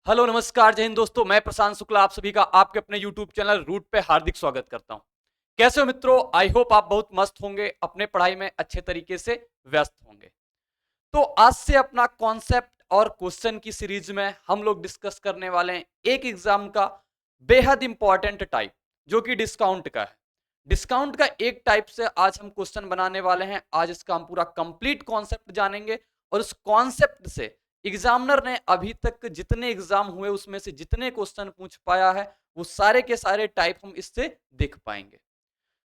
Hello नमस्कार जय हिंद दोस्तों, मैं प्रशांत शुक्ला आप सभी का आपके अपने YouTube चैनल रूट पे हार्दिक स्वागत करता हूं। कैसे हो मित्रों? आई होप आप बहुत मस्त होंगे, अपने पढ़ाई में अच्छे तरीके से व्यस्त होंगे। तो आज से अपना कॉन्सेप्ट और क्वेश्चन की सीरीज में हम लोग डिस्कस करने वाले हैं एक एग्जाम का बेहद इंपॉर्टेंट टाइप, जो कि डिस्काउंट का है। डिस्काउंट का एक टाइप से आज हम क्वेश्चन बनाने वाले हैं। आज इसका हम पूरा कंप्लीट कॉन्सेप्ट जानेंगे और उस कॉन्सेप्ट से एग्जामिनर ने अभी तक जितने एग्जाम हुए उसमें से जितने क्वेश्चन पूछ पाया है वो सारे के सारे टाइप हम इससे देख पाएंगे।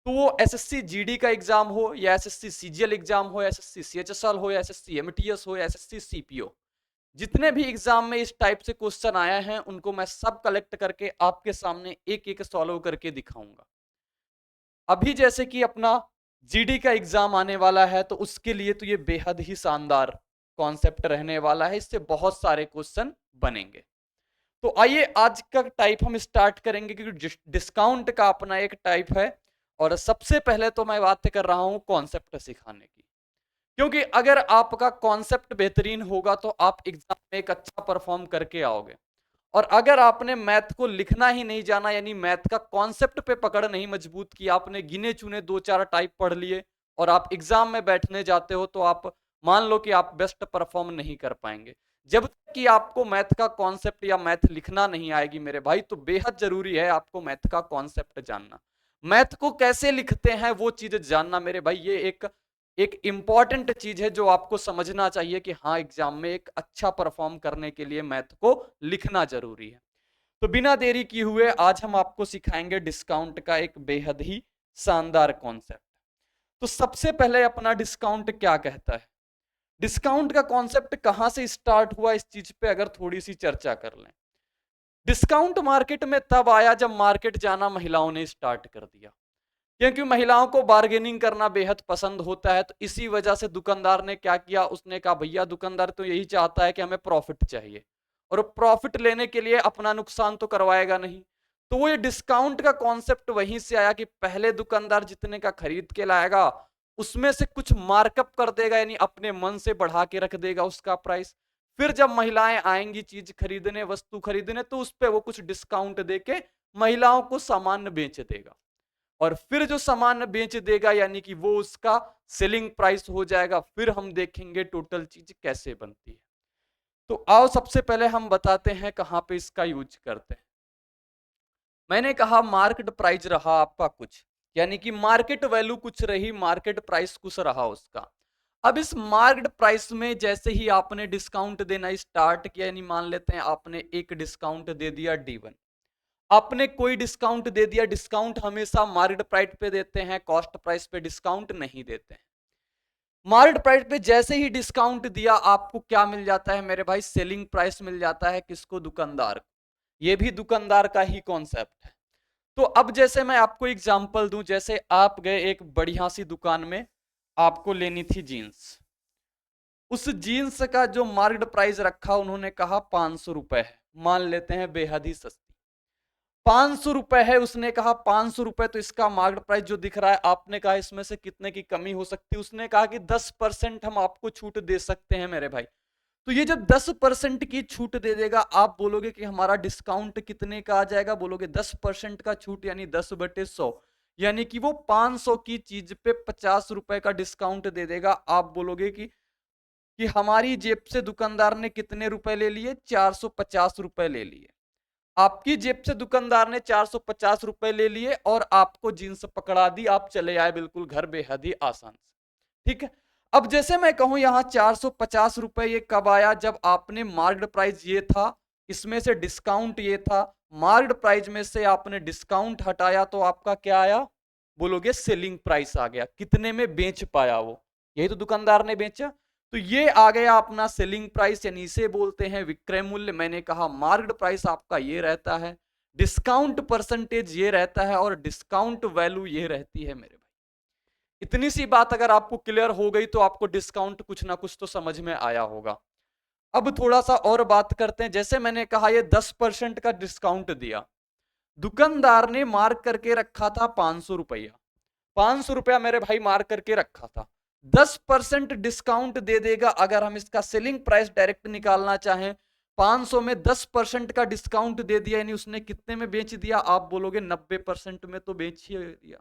तो वो एसएससी जीडी का एग्जाम हो या एसएससी सीजीएल एग्जाम हो या एसएससी सीएचएसएल हो या एसएससी एमटीएस हो या एसएससी सीपीओ, जितने भी एग्जाम में इस टाइप से क्वेश्चन आए हैं उनको मैं सब कलेक्ट करके आपके सामने एक एक सॉल्व करके दिखाऊंगा। अभी जैसे कि अपना जीडी का एग्जाम आने वाला है तो उसके लिए तो ये बेहद ही शानदार कॉन्सेप्ट रहने वाला है, इससे बहुत सारे क्वेश्चन बनेंगे। तो आइए आज का टाइप हम स्टार्ट करेंगे, क्योंकि डिस्काउंट का अपना एक टाइप है। और सबसे पहले तो मैं बात कर रहा हूं कॉन्सेप्ट सिखाने की, क्योंकि अगर आपका कॉन्सेप्ट बेहतरीन होगा तो आप एग्जाम में एक अच्छा परफॉर्म करके आओगे। और अगर आपने मैथ को लिखना ही नहीं जाना, यानी मैथ का कॉन्सेप्ट पे पकड़ नहीं मजबूत की, आपने गिने चुने दो चार टाइप पढ़ लिए और आप एग्जाम में बैठने जाते हो, तो आप मान लो कि आप बेस्ट परफॉर्म नहीं कर पाएंगे। जब तक कि आपको मैथ का कॉन्सेप्ट या मैथ लिखना नहीं आएगी मेरे भाई, तो बेहद जरूरी है आपको मैथ का कॉन्सेप्ट जानना। मैथ को कैसे लिखते हैं वो चीज जानना मेरे भाई, ये एक एक इंपॉर्टेंट चीज है जो आपको समझना चाहिए कि हाँ, एग्जाम में एक अच्छा परफॉर्म करने के लिए मैथ को लिखना जरूरी है। तो बिना देरी किए हुए आज हम आपको सिखाएंगे डिस्काउंट का एक बेहद ही शानदार कॉन्सेप्ट। तो सबसे पहले अपना डिस्काउंट क्या कहता है, डिस्काउंट का कॉन्सेप्ट कहां से स्टार्ट हुआ, इस चीज पे अगर थोड़ी सी चर्चा कर लें। डिस्काउंट मार्केट में तब आया जब मार्केट जाना महिलाओं ने स्टार्ट कर दिया, क्योंकि महिलाओं को बार्गेनिंग करना बेहद पसंद होता है। तो इसी वजह से दुकानदार ने क्या किया, उसने कहा भैया दुकानदार तो यही चाहता है कि हमें प्रॉफिट चाहिए, और प्रॉफिट लेने के लिए अपना नुकसान तो करवाएगा नहीं। तो वो ये डिस्काउंट का कॉन्सेप्ट वहीं से आया कि पहले दुकानदार जितने का खरीद के लाएगा उसमें से कुछ मार्कअप कर देगा, यानी अपने मन से बढ़ा के रख देगा उसका प्राइस। फिर जब महिलाएं आएंगी चीज खरीदने, वस्तु खरीदने, तो उस पर वो कुछ डिस्काउंट देके महिलाओं को सामान बेच देगा। और फिर जो सामान बेच देगा यानी कि वो उसका सेलिंग प्राइस हो जाएगा। फिर हम देखेंगे टोटल चीज कैसे बनती है। तो आओ सबसे पहले हम बताते हैं कहां पे इसका यूज करते हैं। मैंने कहा मार्केट प्राइस रहा आपका कुछ, यानी कि मार्केट वैल्यू कुछ रही, मार्केट प्राइस कुछ रहा उसका। अब इस मार्केट प्राइस में जैसे ही आपने डिस्काउंट देना स्टार्ट किया, यानी मान लेते हैं आपने एक डिस्काउंट दे दिया D1, आपने कोई डिस्काउंट दे दिया। डिस्काउंट हमेशा मार्केट प्राइस पे देते हैं, कॉस्ट प्राइस पे डिस्काउंट नहीं देते हैं। मार्केट प्राइस पे जैसे ही डिस्काउंट दिया आपको क्या मिल जाता है मेरे भाई, सेलिंग प्राइस मिल जाता है। किसको? दुकानदार को। ये भी दुकानदार का ही कॉन्सेप्ट है। तो अब जैसे मैं आपको एग्जांपल दूं, जैसे आप गए एक बढ़िया सी दुकान में, आपको लेनी थी जीन्स। उस जीन्स का जो मार्केट प्राइस रखा उन्होंने कहा 500 रुपए है, मान लेते हैं बेहद ही सस्ती 500 रुपए है। उसने कहा 500 रुपए, तो इसका मार्केट प्राइस जो दिख रहा है, आपने कहा इसमें से कितने की कमी हो सकती है, उसने कहा कि 10% हम आपको छूट दे सकते हैं मेरे भाई। तो ये जब 10% की छूट दे देगा, आप बोलोगे कि हमारा डिस्काउंट कितने का आ जाएगा, बोलोगे 10% का छूट यानी 10/100, यानी कि वो 500 की चीज पे 50 रुपए का डिस्काउंट दे देगा। आप बोलोगे कि हमारी जेब से दुकानदार ने कितने रुपए ले लिए, 450 रुपए ले लिए। आपकी जेब से दुकानदार ने 450 रुपए ले लिए और आपको जींस पकड़ा दी, आप चले आए बिल्कुल घर बेहद ही आसान से। ठीक है। अब जैसे मैं कहूं यहां 450 रुपए, ये कब आया, जब आपने मार्केट प्राइस ये था, इसमें से डिस्काउंट ये था, मार्केट प्राइस में से आपने डिस्काउंट हटाया, तो आपका क्या आया, बोलोगे सेलिंग प्राइस आ गया। कितने में बेच पाया वो, यही तो दुकानदार ने बेचा। तो ये आ गया अपना सेलिंग प्राइस, यानी इसे बोलते हैं विक्रय मूल्य। मैंने कहा मार्केट प्राइस आपका ये रहता है, डिस्काउंट परसेंटेज ये रहता है, और डिस्काउंट वैल्यू ये रहती है मेरे भाई। इतनी सी बात अगर आपको क्लियर हो गई तो आपको डिस्काउंट कुछ ना कुछ तो समझ में आया होगा। अब थोड़ा सा और बात करते हैं। जैसे मैंने कहा ये 10% का डिस्काउंट दिया, दुकानदार ने मार्क करके रखा था 500 रुपया, 500 रुपया मेरे भाई मार्क करके रखा था। 10% डिस्काउंट दे देगा। अगर हम इसका सेलिंग प्राइस डायरेक्ट निकालना चाहें 500 में 10% का डिस्काउंट दे दिया, यानी उसने कितने में बेच दिया? आप बोलोगे 90% में तो बेच ही दिया।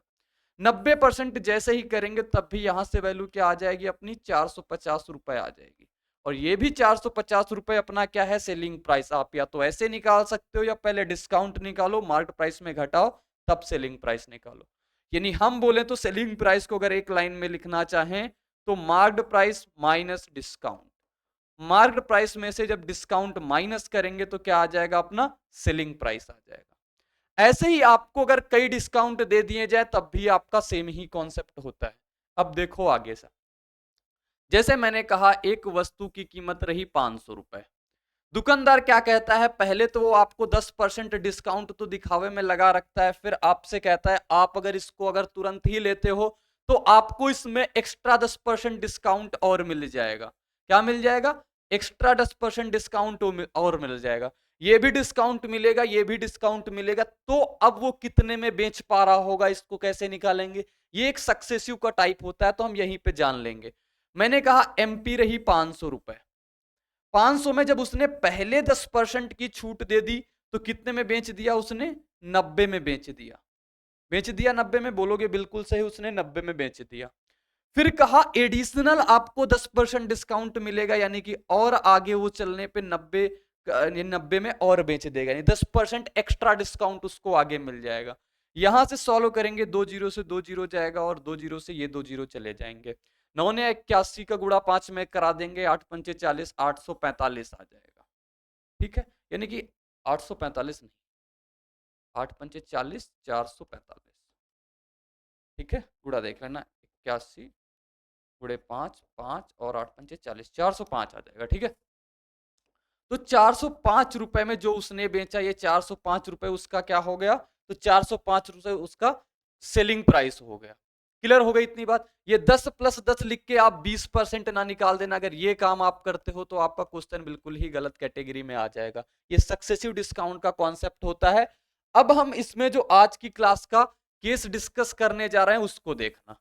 90% जैसे ही करेंगे तब भी यहां से वैल्यू क्या आ जाएगी अपनी? 450 रुपए आ जाएगी। और ये भी 450 रुपए अपना क्या है? Selling price. आप या तो ऐसे निकाल सकते हो या पहले डिस्काउंट निकालो, मार्केट प्राइस में घटाओ, तब सेलिंग प्राइस निकालो। यानी हम बोले तो सेलिंग प्राइस को अगर एक लाइन में लिखना चाहें तो market price minus discount. Market price में से जब डिस्काउंट माइनस करेंगे तो क्या आ जाएगा? अपना सेलिंग प्राइस आ जाएगा। ऐसे ही आपको अगर कई डिस्काउंट दे दिए जाए तब भी आपका सेम ही कॉन्सेप्ट होता है। अब देखो आगे से, जैसे मैंने कहा एक वस्तु की कीमत रही 500 रुपए। दुकानदार क्या कहता है? पहले तो वो आपको 10% डिस्काउंट तो दिखावे में लगा रखता है, फिर आपसे कहता है आप अगर इसको अगर तुरंत ही लेते हो तो आपको इसमें एक्स्ट्रा 10% डिस्काउंट और मिल जाएगा। क्या मिल जाएगा? एक्स्ट्रा 10% डिस्काउंट और मिल जाएगा। ये भी डिस्काउंट मिलेगा, ये भी डिस्काउंट मिलेगा। तो अब वो कितने में बेच पा रहा होगा, इसको कैसे निकालेंगे? ये एक सक्सेसिव का टाइप होता है, तो हम यहीं पे जान लेंगे। मैंने कहा एमपी रही 500 रुपए। 500 में जब उसने पहले 10% की छूट दे दी तो कितने में बेच दिया उसने? 90 में बेच दिया। बेच दिया 90 में, बोलोगे बिल्कुल सही, उसने 90 में बेच दिया। फिर कहा एडिशनल आपको 10% डिस्काउंट मिलेगा, यानी कि और आगे वो चलने पे 90 में और बेच देगा, यानी 10% एक्स्ट्रा डिस्काउंट उसको आगे मिल जाएगा। यहां से सॉल्व करेंगे, 2 जीरो से 2 जीरो जाएगा और 2 जीरो से ये 2 जीरो चले जाएंगे। 9 ने 81 का गुणा 5 में करा देंगे, 8 पंचे 40, 845 आ जाएगा। ठीक है, यानी कि 845 नहीं, 8 पंचे 40, 445। ठीक है, गुणा देख लेना, 81 गुणे 5, 5 और 8 पंचे 40, 405 आ जाएगा। ठीक है, तो 405 रुपए में जो उसने बेचा, ये 405 रुपए उसका क्या हो गया? तो 405 रुपए उसका सेलिंग प्राइस हो गया। क्लियर हो गई इतनी बात? ये 10 प्लस 10 लिख के आप 20% ना निकाल देना। अगर ये काम आप करते हो तो आपका क्वेश्चन बिल्कुल ही गलत कैटेगरी में आ जाएगा। ये सक्सेसिव डिस्काउंट का कॉन्सेप्ट होता है। अब हम इसमें जो आज की क्लास का केस डिस्कस करने जा रहे हैं उसको देखना।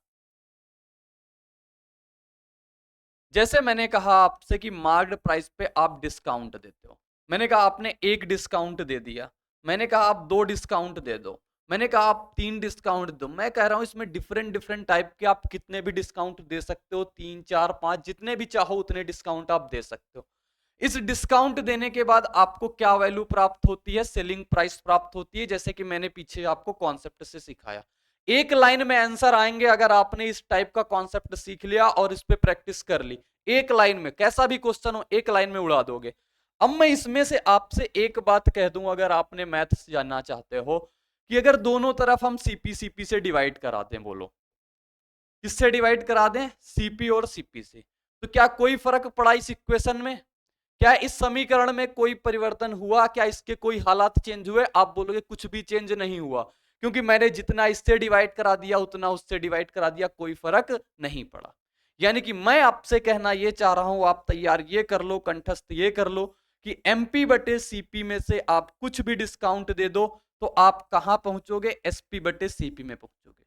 जैसे मैंने कहा आपसे कि मार्केट प्राइस पे आप डिस्काउंट देते हो। मैंने कहा आपने एक डिस्काउंट दे दिया, मैंने कहा आप 2 डिस्काउंट दे दो, मैंने कहा आप 3 डिस्काउंट दो। मैं कह रहा हूं इसमें डिफरेंट डिफरेंट टाइप के आप कितने भी डिस्काउंट दे सकते हो, 3 4 5 जितने भी चाहो उतने डिस्काउंट आप दे सकते हो। इस डिस्काउंट देने के बाद आपको क्या वैल्यू प्राप्त होती है? सेलिंग प्राइस प्राप्त होती है, जैसे कि मैंने पीछे आपको कॉन्सेप्ट से सिखाया। एक लाइन में आंसर आएंगे अगर आपने इस टाइप का कॉन्सेप्ट सीख लिया और इस पे प्रैक्टिस कर ली। एक लाइन में कैसा भी क्वेश्चन हो एक लाइन में उड़ा दोगे। अब मैं इसमें से आपसे एक बात कह दूं, अगर आपने मैथ्स जानना चाहते हो कि अगर दोनों तरफ हम सीपी सीपी से डिवाइड करा दें, बोलो किससे डिवाइड करा दें? सीपी और सीपी से, तो क्या कोई फर्क पड़ा इस इक्वेशन में? क्या इस समीकरण में कोई परिवर्तन हुआ? क्या इसके कोई हालात चेंज हुए? आप बोलोगे कुछ भी चेंज नहीं हुआ, क्योंकि मैंने जितना इससे डिवाइड करा दिया उतना उससे डिवाइड करा दिया, कोई फर्क नहीं पड़ा। यानी कि मैं आपसे कहना यह चाह रहा हूं, आप तैयार ये कर लो, कंठस्थ ये कर लो कि एमपी बटे सीपी में से आप कुछ भी डिस्काउंट दे दो तो आप कहां पहुंचोगे? एसपी बटे सीपी में पहुंचोगे।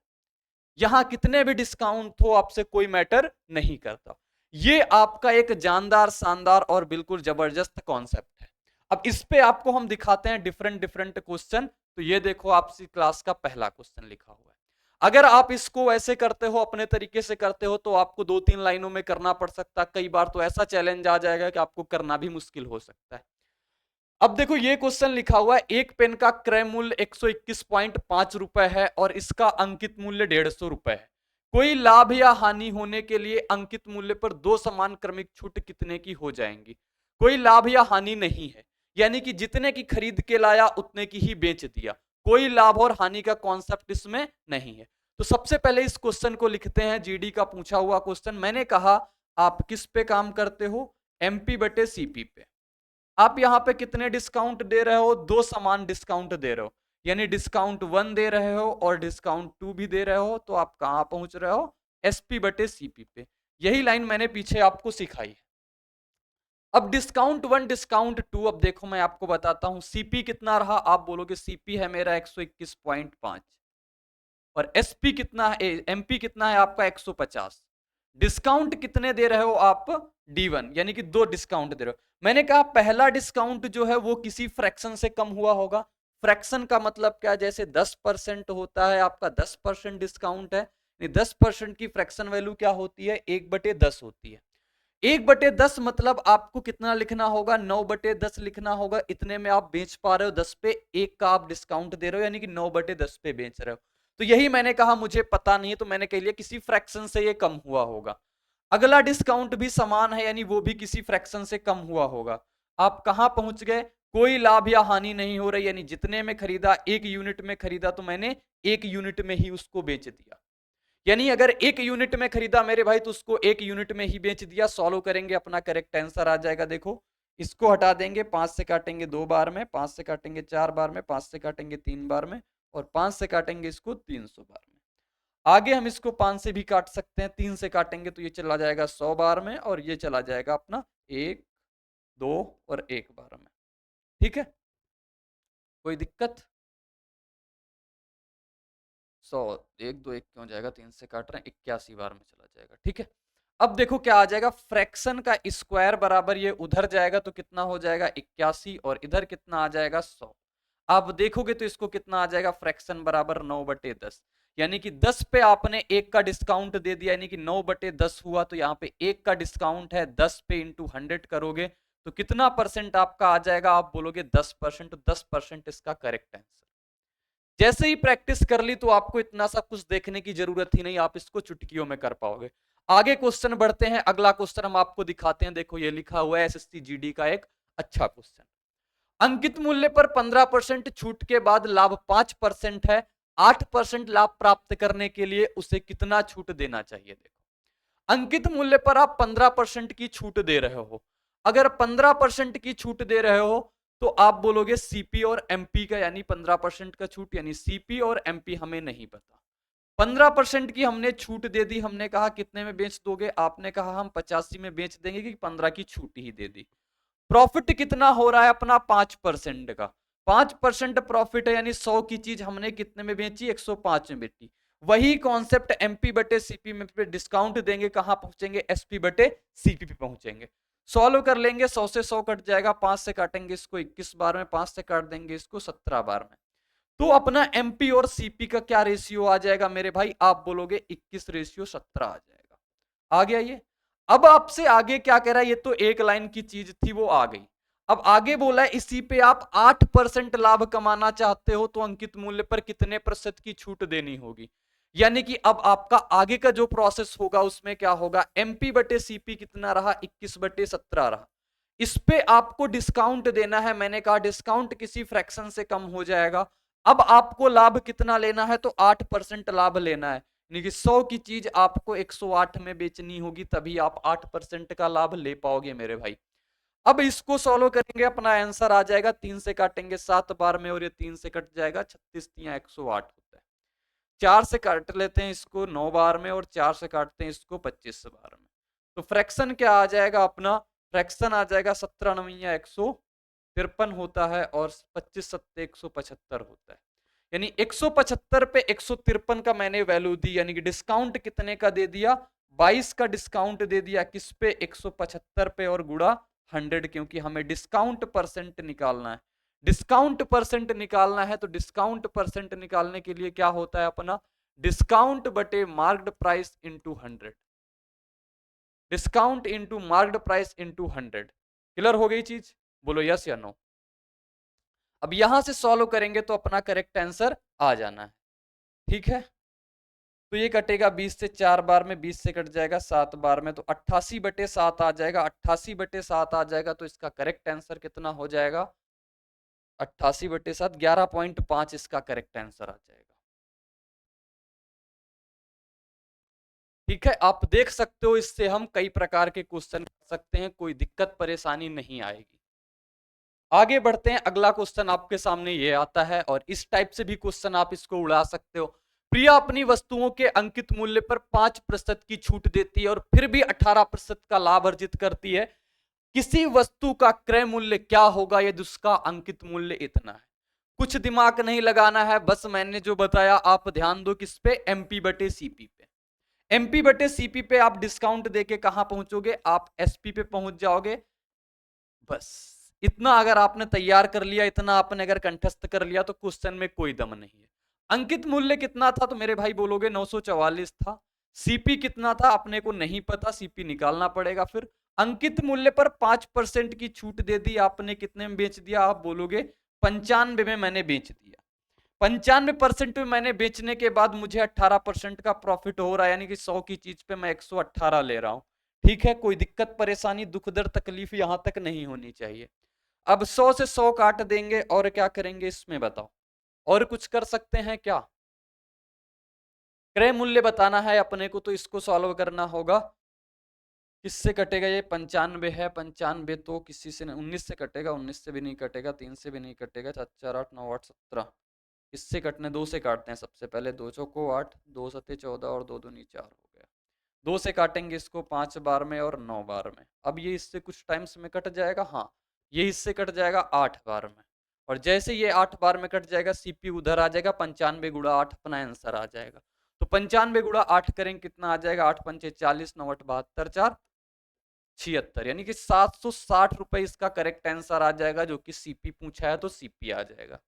यहां कितने भी डिस्काउंट हो आपसे कोई मैटर नहीं करता। ये आपका एक जानदार, शानदार और बिल्कुल जबरदस्त कॉन्सेप्ट है। अब इस पे आपको हम दिखाते हैं डिफरेंट डिफरेंट क्वेश्चन। तो ये देखो आपसी क्लास का पहला क्वेश्चन लिखा हुआ है। अगर आप इसको ऐसे करते हो, अपने तरीके से करते हो, तो आपको 2-3 लाइनों में करना पड़ सकता है। कई बार तो ऐसा चैलेंज आ जाएगा कि आपको करना भी मुश्किल हो सकता है। अब देखो ये क्वेश्चन लिखा हुआ है, एक पेन का क्रय मूल्य 121.5 रुपए है और इसका अंकित मूल्य 150 रुपए है। कोई लाभ या हानि होने के लिए अंकित मूल्य पर 2 समान क्रमिक छूट कितने की हो जाएंगी? कोई लाभ या हानि नहीं है, यानी कि जितने की खरीद के लाया उतने की ही बेच दिया। कोई लाभ और हानि का कॉन्सेप्ट इसमें नहीं है। तो सबसे पहले इस क्वेश्चन को लिखते हैं, जीडी का पूछा हुआ क्वेश्चन। मैंने कहा आप किस पे काम करते हो? एमपी बटे सीपी पे। आप यहां पे कितने डिस्काउंट दे रहे हो? 2 समान डिस्काउंट दे रहे हो, यानी डिस्काउंट 1 दे रहे हो और डिस्काउंट 2 भी दे रहे हो। तो आप कहां पहुंच रहे हो? एसपी बटे सीपी पे। यही लाइन मैंने पीछे आपको सिखाई है। अब डिस्काउंट 1 डिस्काउंट 2, अब देखो मैं आपको बताता हूं सीपी कितना रहा। आप बोलोगे सीपी है मेरा 121.5 और एसपी कितना है, एमपी कितना है आपका? 150। डिस्काउंट कितने दे रहे हो आप, D1, यानी कि 2 डिस्काउंट दे रहे हो। मैंने कहा पहला डिस्काउंट जो है वो किसी फ्रैक्शन से कम हुआ होगा। फ्रैक्शन का मतलब क्या, जैसे 10% होता है आपका, 10% डिस्काउंट है, 10% की फ्रैक्शन वैल्यू क्या होती है, 1/10 होती है। 1/10 मतलब आपको कितना लिखना होगा, 9/10 लिखना होगा। इतने में आप बेच पा रहे हो 10 पे, 1 का आप डिस्काउंट दे रहे हो, यानी कि 9/10 पे बेच रहे हो। तो यही मैंने कहा मुझे पता नहीं है, तो मैंने कह लिया किसी फ्रैक्शन से ये कम हुआ होगा। अगला डिस्काउंट भी समान है, यानी वो भी किसी फ्रैक्शन से कम हुआ होगा। आप कहां पहुंच गए, कोई लाभ या हानि नहीं हो रही, यानी जितने में खरीदा, 1 यूनिट में खरीदा, तो मैंने 1 यूनिट में ही उसको बेच दिया। यानी अगर 1 यूनिट में खरीदा मेरे भाई, तो उसको 1 यूनिट में ही बेच दिया। सॉल्व करेंगे, अपना करेक्ट आंसर आ जाएगा। देखो, इसको हटा देंगे, 5 से काटेंगे 2 बार में, 5 से काटेंगे 4 बार में, 5 से काटेंगे 3 बार में, और 5 से काटेंगे इसको 300 बार में। आगे हम इसको 5 से भी काट सकते हैं, 3 से काटेंगे तो ये चला जाएगा 100 बार में, और ये चला जाएगा अपना 1, 2 और 1 बार में। ठीक है, कोई दिक्कत? 100, 1 2 1 क्यों जाएगा, 3 से काट रहे हैं, 81 बार में चला जाएगा। ठीक है, अब देखो क्या आ जाएगा, फ्रैक्शन का स्क्वायर बराबर ये उधर जाएगा तो कितना हो जाएगा 81, और इधर कितना आ जाएगा 100। आप देखोगे तो इसको कितना आ जाएगा, फ्रैक्शन बराबर 9/10, यानी कि 10 पे आपने 1 का डिस्काउंट दे दिया, यानी कि 9/10 हुआ। तो यहाँ पे 1 का डिस्काउंट है, 10 पे इंटू 100 करोगे तो कितना परसेंट आपका आ जाएगा, आप बोलोगे 10%। 10% इसका करेक्ट आंसर। जैसे ही प्रैक्टिस कर ली तो आपको इतना सा कुछ देखने की जरूरत ही नहीं, आप इसको चुटकियों में कर पाओगे। आगे क्वेश्चन बढ़ते हैं, अगला क्वेश्चन हम आपको दिखाते हैं। देखो ये लिखा हुआ है एसएससी जीडी का एक अच्छा क्वेश्चन। अंकित मूल्य पर 15% छूट के बाद लाभ 5% है, 8% लाभ प्राप्त करने के लिए उसे कितना छूट देना चाहिए। देखो, अंकित मूल्य पर आप 15% की छूट दे रहे हो। अगर 15% की छूट दे रहे हो तो आप बोलोगे सीपी और एमपी का, यानी 15% का छूट, यानी सीपी और एमपी हमें नहीं पता। 15% की हमने छूट दे दी, हमने कहा कितने में बेच दोगे, आपने कहा हम 85 में बेच देंगे, कि 15 की छूट ही दे दी। प्रॉफिट कितना हो रहा है अपना, 5% का। 5% प्रॉफिट है, यानी 100 की चीज हमने कितने में बेची, 105 में बेची। वही कॉन्सेप्ट एमपी बटे सीपी में पे डिस्काउंट देंगे, कहां पहुंचेंगे, एसपी बटे सीपी पे पहुंचेंगे। सॉल्व कर लेंगे, 100 से 100 कट जाएगा, 5 से काटेंगे इसको 21 बार में, 5 से काट देंगे इसको 17 बार में। तो अपना एमपी और सीपी का क्या रेशियो आ जाएगा मेरे भाई, आप बोलोगे 21:17 आ जाएगा। आ गया ये। अब आपसे आगे क्या कह रहा है, ये तो एक लाइन की चीज थी वो आ गई। अब आगे बोला है इसी पे आप 8% लाभ कमाना चाहते हो तो अंकित मूल्य पर कितने प्रतिशत की छूट देनी होगी। यानी कि अब आपका आगे का जो प्रोसेस होगा उसमें क्या होगा, एमपी बटे सीपी कितना रहा, 21/17 रहा। इस पे आपको डिस्काउंट देना है। मैंने कहा डिस्काउंट किसी फ्रैक्शन से कम हो जाएगा। अब आपको लाभ कितना लेना है, तो 8% लाभ लेना है, यानी कि 100 की चीज आपको 108 में बेचनी होगी, तभी आप 8% का लाभ ले पाओगे मेरे भाई। अब इसको सॉल्व करेंगे, अपना आंसर आ जाएगा, 3 से काटेंगे 7 बार में, और ये 3 से कट जाएगा, 36 3 108 होता है। 4 से काट लेते हैं इसको 9 बार में, और 4 से काटते हैं इसको 25 बार में। तो फ्रैक्शन क्या आ जाएगा अपना, फ्रैक्शन आ जाएगा 17 9 153 होता है, और 25 7 175 होता है। यानी 175 पे 153 का मैंने वैल्यू दी, यानी कि डिस्काउंट कितने का दे दिया, 22 का डिस्काउंट दे दिया, किस पे, 175 पे, और गुड़ा 100, क्योंकि हमें डिस्काउंट परसेंट निकालना है। डिस्काउंट परसेंट निकालना है तो डिस्काउंट परसेंट निकालने के लिए क्या होता है अपना, डिस्काउंट बटे marked price into 100, discount into marked price into 100। Clear हो गई चीज, बोलो यस या नो। अब यहां से सॉल्व करेंगे तो अपना करेक्ट आंसर आ जाना है। ठीक है, तो ये कटेगा 20 से 4 बार में, 20 से कट जाएगा 7 बार में, तो 88/7 आ जाएगा। 88/7 आ जाएगा तो इसका करेक्ट आंसर कितना हो जाएगा, 88/7 11.5 इसका करेक्ट आंसर आ जाएगा। ठीक है, आप देख सकते हो, इससे हम कई प्रकार के क्वेश्चन कर सकते हैं, कोई दिक्कत परेशानी नहीं आएगी। आगे बढ़ते हैं, अगला क्वेश्चन आपके सामने ये आता है, और इस टाइप से भी क्वेश्चन आप इसको उड़ा सकते हो। प्रिया अपनी वस्तुओं के अंकित मूल्य पर 5% की छूट देती है और फिर भी 18% का लाभ अर्जित करती है। किसी वस्तु का क्रय मूल्य क्या होगा यदि उसका अंकित मूल्य इतना है। कुछ दिमाग नहीं लगाना है, बस मैंने जो बताया आप ध्यान दो, किस पे, एमपी बटे सीपी पे। एमपी बटे सीपी पे आप डिस्काउंट देके कहां पहुंचोगे, आप एसपी पे पहुंच जाओगे। बस इतना अगर आपने तैयार कर लिया, इतना आपने अगर कंठस्थ कर लिया तो क्वेश्चन में कोई दम नहीं है। अंकित मूल्य कितना था तो मेरे भाई बोलोगे 944 था। सीपी कितना था अपने को नहीं पता, सीपी निकालना पड़ेगा। फिर अंकित मूल्य पर 5% की छूट दे दी आपने, कितने में बेच दिया, आप बोलोगे 95 में मैंने बेच दिया। 95% में मैंने बेचने के बाद मुझे 18% का प्रॉफिट हो रहा है, यानी कि 100 की चीज पे मैं 118 ले रहा हूं। ठीक है, कोई दिक्कत परेशानी दुख दर्द तकलीफ यहां तक नहीं होनी चाहिए। अब 100 से 100 काट देंगे और क्या करेंगे इसमें बताओ, और कुछ कर सकते हैं क्या? क्रय मूल्य बताना है अपने को तो इसको सॉल्व करना होगा। किससे कटेगा ये? 95 है, 95 तो किसी से 19 से कटेगा, 19 से भी नहीं कटेगा, 3 से भी नहीं कटेगा, 4 4 8 9 8 17। किससे कटने? 2 से काटते हैं सबसे पहले। 2 चौको 8, 2 सत्ते 14 और 2 दूनी 4 हो गया। 2 से काटेंगे इसको 5 बार में और 9 बार में। अब ये इससे कुछ टाइम्स में कट जाएगा, हाँ ये इससे कट जाएगा 8 बार में। और जैसे ये 8 बार में कट जाएगा सीपी उधर आ जाएगा, 95 गुणा 8 अपना आंसर आ जाएगा। तो 95 गुणा 8 करेंगे कितना आ जाएगा? 8 पंचे 40, 9 8 72, 4 76, यानी कि 760 रुपए इसका करेक्ट आंसर आ जाएगा, जो कि सीपी पूछा है तो सीपी आ जाएगा।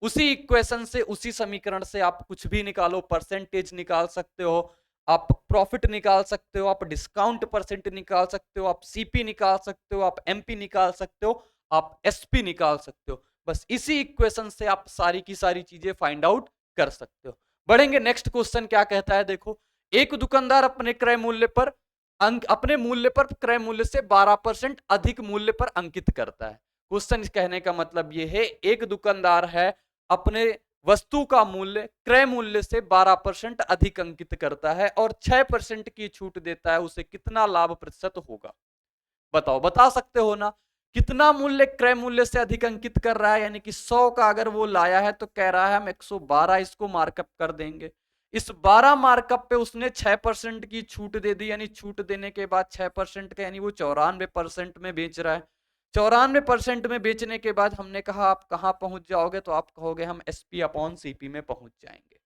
उसी इक्वेशन से, उसी समीकरण से आप कुछ भी निकालो, परसेंटेज निकाल सकते हो, आप प्रॉफिट निकाल सकते हो, आप डिस्काउंट परसेंट निकाल सकते हो, आप सीपी निकाल सकते हो, आप एमपी निकाल सकते हो, आप एसपी निकाल सकते हो। बस इसी इक्वेशन से आप सारी की सारी चीजें फाइंड आउट कर सकते हो। बढ़ेंगे, नेक्स्ट क्वेश्चन क्या कहता है देखो। एक दुकानदार अपने क्रय मूल्य पर अपने मूल्य पर क्रय मूल्य से 12% अधिक मूल्य पर अंकित करता है। क्वेश्चन कहने का मतलब यह है, एक दुकानदार है अपने वस्तु का मूल्य क्रय मूल्य से 12% अधिक अंकित करता है और 6% की छूट देता है, उसे कितना लाभ प्रतिशत होगा? बताओ, बता सकते हो ना? कितना मूल्य क्रय मूल्य से अधिक अंकित कर रहा है, यानी कि 100 का अगर वो लाया है तो कह रहा है हम 112 इसको मार्कअप कर देंगे। इस 12 मार्कअप पे उसने 6% की छूट दे दी, यानी छूट देने के बाद 6% का, यानी वो 94% में बेच रहा है। 94% में बेचने के बाद हमने कहा आप कहां पहुंच जाओगे, तो आप कहोगे हम एसपी अपॉन सीपी में पहुंच जाएंगे।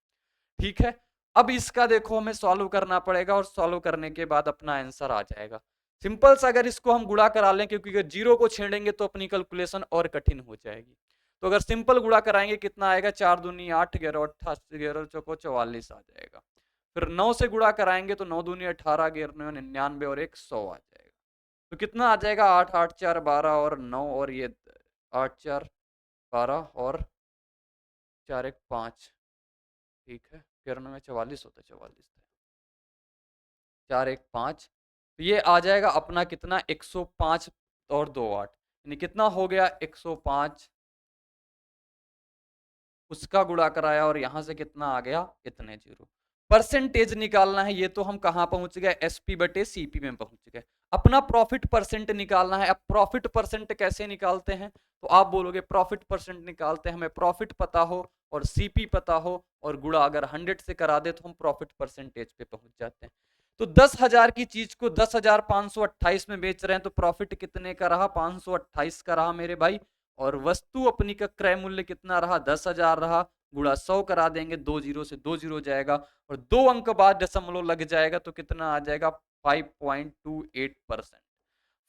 ठीक है, अब इसका देखो हमें सॉल्व करना पड़ेगा और सॉल्व करने के बाद अपना आंसर आ जाएगा। सिंपल सा, अगर इसको हम गुणा करा लें, क्योंकि अगर जीरो को छेड़ेंगे तो अपनी कैलकुलेशन और कठिन हो जाएगी। तो अगर सिंपल गुणा कराएंगे कितना आएगा? 4 दूनी 8, 11 88, 11 चौको 44 आ जाएगा। फिर 9 से गुणा कराएंगे तो 9 दूनी 18, 11 99 और 1 100 आ जाएगा। तो कितना आ जाएगा? 8 8 4 12 और 9 और ये 8 4 12 और 4 1 5। ठीक है, 11 में 44 होता है, 44 था, 4 1 5। तो ये आ जाएगा अपना कितना? 105 और 2 8, यानी कितना हो गया? 105, उसका गुणा कराया और यहां से कितना आ गया? इतने जीरो। परसेंटेज निकालना है, ये तो हम कहां पहुंच गए? एसपी बटे सीपी में पहुंच गए। अपना प्रॉफिट परसेंट निकालना है। अब प्रॉफिट परसेंट कैसे निकालते हैं? तो आप बोलोगे प्रॉफिट परसेंट निकालते हैं, हमें प्रॉफिट पता हो और सीपी पता हो और गुणा अगर 100 से करा दे तो हम प्रॉफिट परसेंटेज पे पहुंच जाते हैं। तो 10,000 की चीज को 10,528 में बेच रहे हैं, तो प्रॉफिट कितने का रहा? 528 का रहा मेरे भाई। और वस्तु अपनी का क्रय मूल्य कितना रहा? 10,000 रहा। गुणा 100 करा देंगे, 2 जीरो से 2 जीरो जाएगा और 2 अंक बाद दशमलव लग जाएगा, तो कितना आ जाएगा? 5.28%।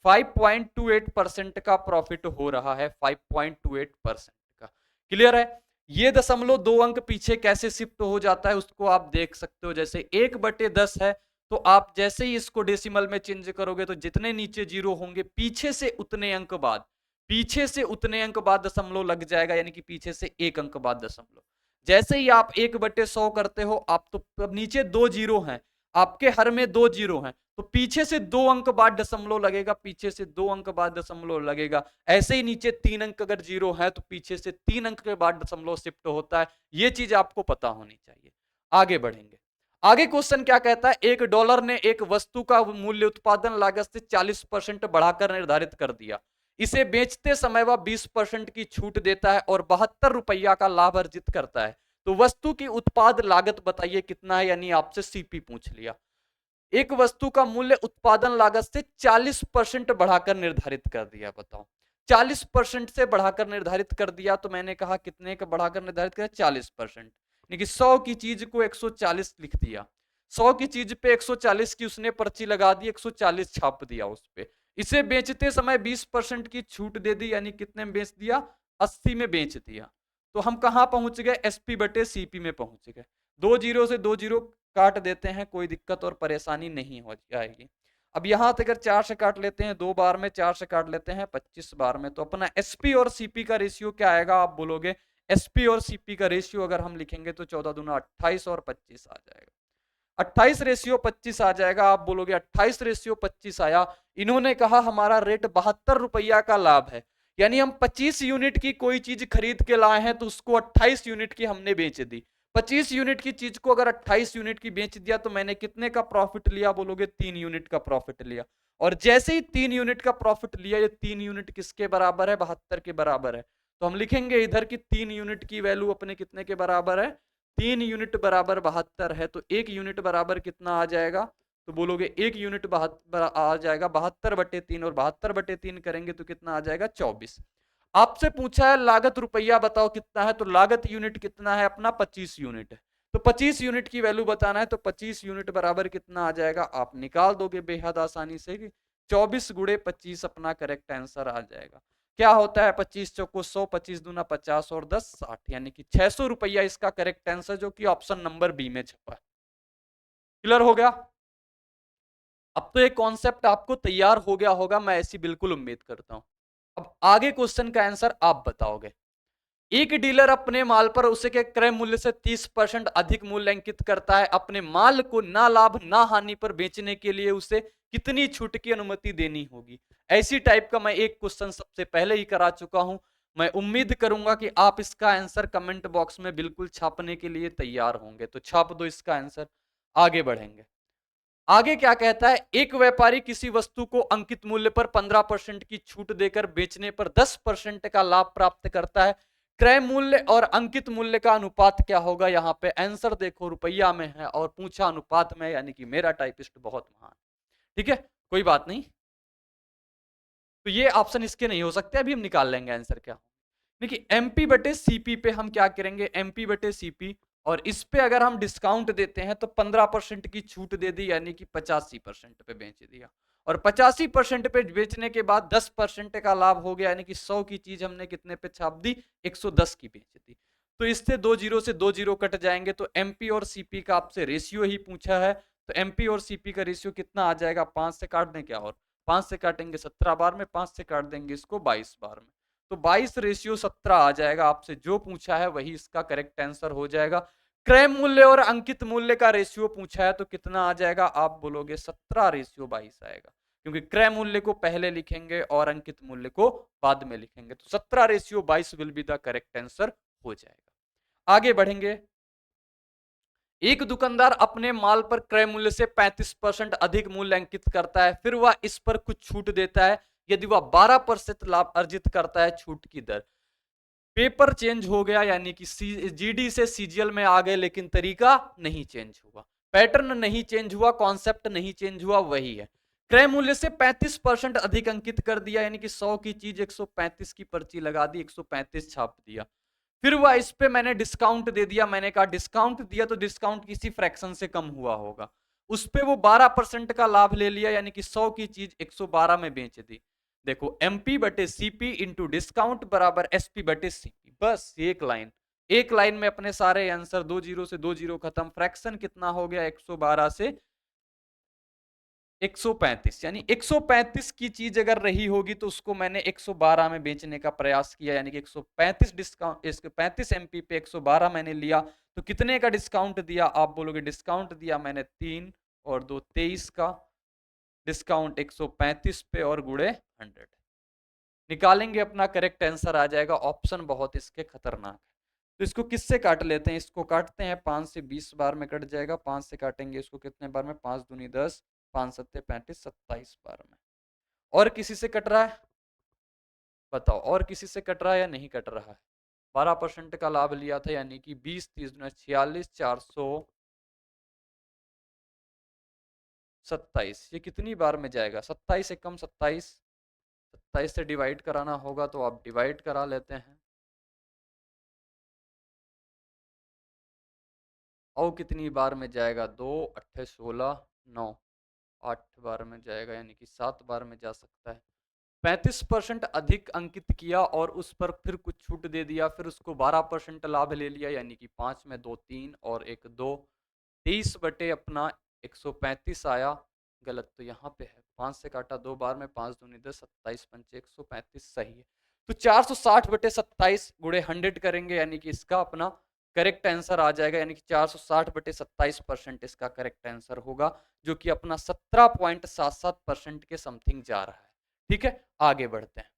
5.28% का प्रॉफिट हो रहा है, 5.28% का। क्लियर है? ये दशमलव 2 अंक पीछे कैसे शिफ्ट हो जाता है उसको आप देख सकते हो। जैसे 1/10 है, तो आप जैसे ही इसको डेसिमल में चेंज करोगे तो जितने नीचे जीरो होंगे पीछे से उतने अंक बाद, पीछे से उतने अंक बाद दशमलव लग जाएगा, यानी कि पीछे से 1 अंक बाद दशमलव। जैसे ही आप 1/100 करते हो, आप तो नीचे 2 जीरो हैं, आपके हर में 2 जीरो हैं, तो पीछे से 2 अंक बाद दशमलव लगेगा, पीछे से 2 अंक बाद दशमलव लगेगा। ऐसे ही नीचे 3 अंक अगर जीरो है तो पीछे से 3 अंक के बाद दशमलव शिफ्ट होता है। ये चीज आपको पता होनी चाहिए। आगे बढ़ेंगे। आगे क्वेश्चन क्या कहता है? $1 ने एक वस्तु का मूल्य उत्पादन लागत से 40% बढ़ाकर निर्धारित कर दिया। इसे बेचते समय वह 20% की छूट देता है और 72 रुपया का लाभ अर्जित करता है। तो वस्तु की उत्पाद लागत बताइए कितना है, यानी आपसे सीपी पूछ लिया। एक वस्तु का मूल्य उत्पादन लागत से 40% बढ़ाकर निर्धारित कर दिया। बताओ, 40% से बढ़ाकर निर्धारित कर दिया, तो मैंने कहा कितने का बढ़ाकर निर्धारित किया? 40%, यानी कि 100 की चीज को 140 लिख दिया। 100 की चीज पे 140 की उसने पर्ची लगा दी, 140 छाप दिया उस पे। इसे बेचते समय 20% की छूट दे दी, यानी कितने में बेच दिया, 80 में बेच दिया। तो हम कहां पहुंच गए, एसपी बटे सीपी में पहुंच गए। 2 जीरो से 2 जीरो काट देते हैं, कोई दिक्कत और परेशानी नहीं हो जाएगी। अब यहां से अगर 4 से काट लेते हैं 2 बार में, 4 से काट लेते हैं 25 बार में, तो अपना एसपी और सीपी का रेशियो क्या आएगा, आप बोलोगे। एसपी और सीपी का रेशियो अगर हम लिखेंगे तो 14 दूना 28 और 25 आ जाएगा। 28 रेशियो 25 आ जाएगा। आप बोलोगे 28 रेशियो 25 आया। इन्होंने कहा हमारा रेट 72 रुपया का लाभ है, यानी हम 25 यूनिट की कोई चीज खरीद के लाए हैं तो उसको 28 यूनिट की हमने बेच दी। 25 यूनिट की चीज को अगर 28 यूनिट की बेच दिया तो मैंने कितने का प्रॉफिट लिया, बोलोगे 3 यूनिट का प्रॉफिट लिया। और जैसे ही 3 यूनिट का प्रॉफिट लिया, ये 3 यूनिट किसके बराबर है, 72 के बराबर है। तो हम लिखेंगे इधर की 3 यूनिट की वैल्यू अपने कितने के बराबर है, 3 यूनिट बराबर 72 है। तो 1 यूनिट बराबर कितना आ जाएगा, तो बोलोगे 1 यूनिट आ जाएगा 72/3, और 72/3 करेंगे तो कितना आ जाएगा, 24। आपसे पूछा है लागत रुपया बताओ कितना है, तो लागत यूनिट कितना है अपना, 25 यूनिट है। तो 25 यूनिट की वैल्यू बताना है, तो 25 यूनिट बराबर कितना आ जाएगा, आप निकाल दोगे बेहद आसानी से कि 24 गुणे 25 अपना करेक्ट आंसर आ जाएगा। क्या होता है, 25 चौको 100, 25 दूना 50 और 10 60, यानी कि 600 रुपया इसका करेक्ट आंसर, जो कि ऑप्शन नंबर बी में छपा है। क्लियर हो गया। अब तो एक कॉन्सेप्ट आपको तैयार हो गया होगा, मैं ऐसी बिल्कुल उम्मीद करता हूं। अब आगे क्वेश्चन का आंसर आप बताओगे। एक डीलर अपने माल पर उसे के क्रय मूल्य से 30% अधिक मूल्य अंकित करता है। अपने माल को ना लाभ ना हानि पर बेचने के लिए उसे कितनी छूट की अनुमति देनी होगी। ऐसी टाइप का मैं एक क्वेश्चन सबसे पहले ही करा चुका हूं। मैं उम्मीद करूंगा कि आप इसका आंसर कमेंट बॉक्स में बिल्कुल छापने के लिए तैयार होंगे, तो छाप दो इसका आंसर। आगे बढ़ेंगे। आगे क्या कहता है, एक व्यापारी किसी वस्तु को अंकित मूल्य पर 15% की छूट देकर बेचने पर 10% का लाभ प्राप्त करता है। क्रय मूल्य और अंकित मूल्य का अनुपात क्या होगा। यहां पे आंसर देखो रुपया में है और पूछा अनुपात में, यानी कि मेरा टाइपिस्ट बहुत महान। ठीक है, कोई बात नहीं। तो ये ऑप्शन इसके नहीं हो सकते, अभी हम निकाल लेंगे आंसर क्या। देखिए एमपी बटे सीपी पे हम क्या करेंगे, एमपी बटे सीपी, और इस पे अगर हम डिस्काउंट देते हैं तो 15% की छूट दे दी, यानी कि 85% पे बेच दिया। और 85% पे बेचने के बाद 10% का लाभ हो गया, यानी कि 100 की चीज हमने कितने पे छाप दी, 110 की बेच दी। तो इससे 2 जीरो से 2 जीरो कट जाएंगे, तो एमपी और सीपी का आपसे रेशियो ही पूछा है। तो एमपी और सीपी का रेशियो कितना आ जाएगा, 5 से काट दें क्या, और 5 से काटेंगे 17 बार में, 5 से काट देंगे इसको 22 बार में। तो 22 रेशियो 17 आ जाएगा। आपसे जो पूछा है वही इसका करेक्ट आंसर हो जाएगा। क्रय मूल्य और अंकित मूल्य का रेशियो पूछा है तो कितना आ जाएगा, आप बोलोगे 17/22 आएगा, क्योंकि क्रय मूल्य को पहले लिखेंगे और अंकित मूल्य को बाद में लिखेंगे। तो 17/22 will be the correct answer हो जाएगा। आगे बढ़ेंगे। एक दुकानदार अपने माल पर क्रय मूल्य से 35% अधिक मूल्य अंकित करता है, फिर वह इस पर कुछ छूट देता है। यदि वह 12% लाभ अर्जित करता है, छूट की दर। पेपर चेंज हो गया, यानी कि जीडी से सीजीएल में आ गए, लेकिन तरीका नहीं चेंज हुआ, पैटर्न नहीं चेंज हुआ, कॉन्सेप्ट नहीं चेंज हुआ, वही है। क्रय मूल्य से 35% अधिक अंकित कर दिया, यानी कि 100 की चीज 135 की पर्ची लगा दी, 135 छाप दिया। फिर वह इस पे मैंने डिस्काउंट दे दिया, मैंने कहा डिस्काउंट दिया तो डिस्काउंट किसी फ्रैक्शन से कम हुआ होगा, उस पे वो 12% का लाभ ले लिया, यानी कि 100 की चीज 112 में बेच दी। देखो एमपी बटे सीपी इंटू डिस्काउंट बराबर एसपी बटे सीपी, बस एक लाइन। एक लाइन में अपने सारे आंसर, 2 जीरो से 2 जीरो खत्म। फ्रैक्शन कितना हो गया, 112 से 135, यानी 135 की चीज अगर रही होगी तो उसको मैंने 112 में बेचने का प्रयास किया, यानी कि 135 डिस्काउंट, 35 एमपी पे 112 मैंने लिया। तो कितने का डिस्काउंट दिया, आप बोलोगे डिस्काउंट दिया मैंने 3 और 2 23 का डिस्काउंट 135 पे और गुड़े 100 निकालेंगे, अपना करेक्ट आंसर आ जाएगा। ऑप्शन बहुत इसके खतरनाक है। तो इसको किससे काट लेते हैं, इसको काटते हैं 5 से 20 बार में कट जाएगा। 5 से काटेंगे इसको कितने बार में, 5 दूनी 10, 5 सत्ते 35, 27 बार में। और किसी से कट रहा है, बताओ और किसी से कट रहा है या नहीं कट रहा है। 12% का लाभ लिया था, यानी कि 20 30 46, 427, ये कितनी बार में जाएगा, 27 से कम 27, 27 से डिवाइड कराना होगा तो आप डिवाइड करा लेते हैं। और कितनी बार में जाएगा, 2 8 16 9, 8 बार में जाएगा यानी कि 7 बार में जा सकता है। 35% अधिक अंकित किया और उस पर फिर कुछ छूट दे दिया, फिर उसको 12% लाभ ले लिया, यानी कि 5 में 2 3 और 1 2, 23 बटे अपना 135 आया। गलत तो यहाँ पे है, 5 से काटा 2 बार में, 5 दूनी 10, 27 पंचे 135 सही है। तो 460 बटे 27 गुणे 100 करेंगे, यानी कि इसका अपना करेक्ट आंसर आ जाएगा, यानी कि 460 बटे 27% इसका करेक्ट आंसर होगा, जो कि अपना 17.77% के समथिंग जा रहा है। ठीक है, आगे बढ़ते हैं।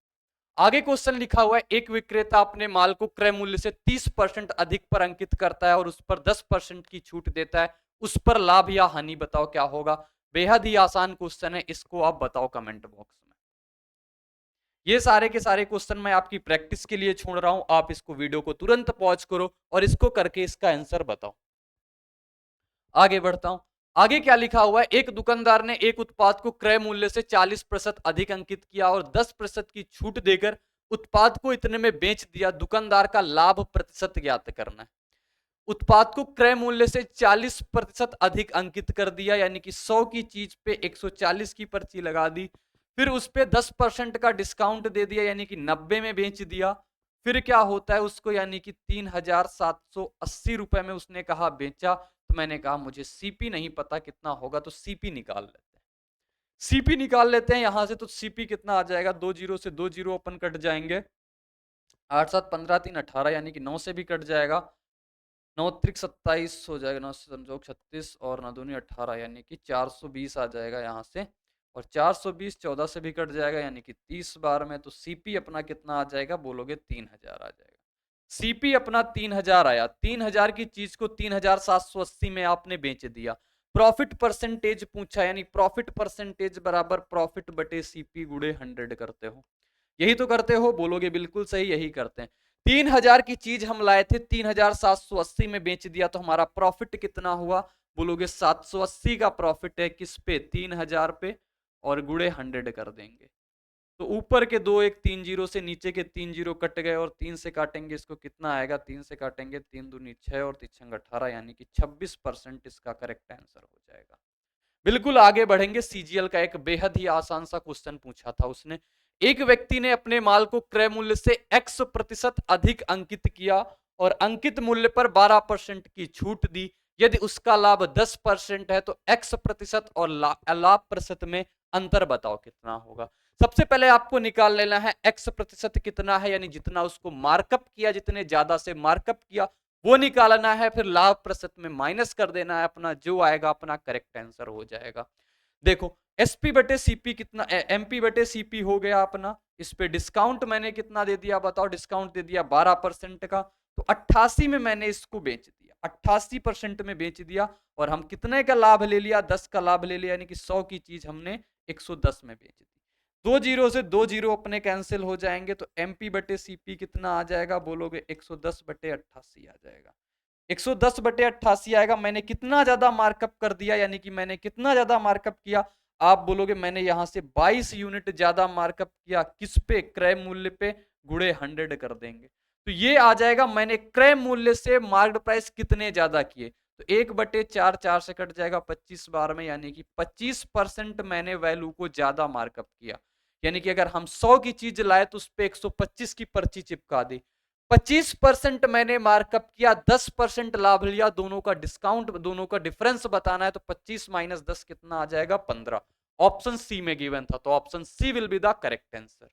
आगे क्वेश्चन लिखा हुआ है, एक विक्रेता अपने माल को क्रय मूल्य से 30% अधिक पर अंकित करता है और उस पर 10% की छूट देता है, उस पर लाभ या हानि बताओ क्या होगा। बेहद ही आसान क्वेश्चन है, इसको आप बताओ कमेंट बॉक्स में। ये सारे के सारे क्वेश्चन मैं आपकी प्रैक्टिस के लिए छोड़ रहा हूं, आप इसको वीडियो को तुरंत पॉज करो और इसको करके इसका आंसर बताओ। आगे बढ़ता हूं, आगे क्या लिखा हुआ है, एक दुकानदार ने एक उत्पाद को क्रय मूल्य से 40% अधिक अंकित किया और 10% की छूट देकर उत्पाद को इतने में बेच दिया, दुकानदार का लाभ प्रतिशत ज्ञात करना है। उत्पाद को क्रय मूल्य से 40% अधिक अंकित कर दिया, यानी कि 100 की चीज पे 140 की पर्ची लगा दी, फिर उस पे 10% का डिस्काउंट दे दिया, यानी कि 90 में बेच दिया। फिर क्या होता है उसको, यानी कि 3780 रुपए में उसने कहा बेचा। तो मैंने कहा मुझे सीपी नहीं पता कितना होगा, तो सीपी निकाल लेते हैं। सीपी निकाल लेते हैं यहां से, तो सीपी कितना आ जाएगा, 2 जीरो से 2 जीरो अपन कट जाएंगे, 8 7 15 3 18, यानी कि 9 से भी कट जाएगा, 9 त्रिक 27 हो जाएगा, 9 से संजोग 36 और 9 दूनी 18, यानी कि 420 आ जाएगा यहाँ से, और 420 14 से भी कट जाएगा, यानी कि 30 बार में। तो सीपी अपना कितना आ जाएगा, बोलोगे 3000 आ जाएगा। सीपी अपना 3000 आया, 3000 की चीज को 3780 में आपने बेच दिया। प्रॉफिट परसेंटेज पूछा, यानी प्रॉफिट परसेंटेज बराबर प्रॉफिट बटे सीपी गुणे 100 करते हो, यही तो करते हो, बोलोगे बिल्कुल सही, यही करते हैं। 3000 की चीज हम लाए थे, 3780 में बेच दिया, तो हमारा प्रॉफिट कितना हुआ, बोलोगे 780 का प्रॉफिट है, किस पे, 3000 पे, और गुणे 100 कर देंगे। तो ऊपर के 2 1 3 जीरो से नीचे के 3 जीरो कट गए, और 3 से काटेंगे इसको, कितना आएगा, 3 से काटेंगे 3 दूनी 6 और 3 18, यानी कि 26% इसका करेक्ट आंसर हो जाएगा। बिल्कुल आगे बढ़ेंगे। सीजीएल का एक बेहद ही आसान सा क्वेश्चन पूछा था उसने, एक व्यक्ति ने अपने माल को क्रय मूल्य से x% अधिक अंकित किया और अंकित मूल्य पर 12% की छूट दी, यदि उसका लाभ 10% है तो x% और लाभ प्रतिशत में अंतर बताओ कितना होगा। सबसे पहले आपको निकाल लेना है x% कितना है, यानी जितना उसको मार्कअप किया, जितने ज्यादा से मार्कअप किया वो निकालना है, फिर लाभ प्रतिशत में माइनस कर देना है, अपना जो आएगा अपना करेक्ट आंसर हो जाएगा। देखो एसपी बटे सीपी कितना, एमपी बटे सीपी हो गया अपना, इस पे डिस्काउंट मैंने कितना दे दिया बताओ, डिस्काउंट दे दिया 12% का, तो 88 में मैंने इसको बेच दिया, 88% में बेच दिया, और हम कितने का लाभ ले लिया, 10 का लाभ ले लिया, यानी कि 100 की चीज हमने 110 में बेच दी। 2 जीरो से 2 जीरो अपने कैंसिल हो जाएंगे, तो एमपी बटे सीपी कितना आ जाएगा, बोलोगे 110 बटे 88 आ जाएगा। 110 बटे 88 आएगा। मैंने कितना ज्यादा मार्कअप कर दिया, यानी कि मैंने कितना ज्यादा मार्कअप किया, आप बोलोगे मैंने यहां से 22 यूनिट ज्यादा मार्कअप किया, किस पे, क्रय मूल्य पे, गुणे 100 कर देंगे, तो ये आ जाएगा मैंने क्रय मूल्य से मार्केट प्राइस कितने ज्यादा किए, तो 1/4 4 से कट जाएगा 25 बार में, यानी कि 25% मैंने वैल्यू को ज्यादा मार्कअप किया। यानी कि अगर हम 100 की चीज लाए तो उस पर 125 की पर्ची चिपका दी, 25% मैंने मार्कअप किया, 10% लाभ लिया, दोनों का डिस्काउंट, दोनों का डिफरेंस बताना है, तो 25 माइनस 10 कितना आ जाएगा, 15। ऑप्शन सी में गिवन था, तो option C will be the correct answer.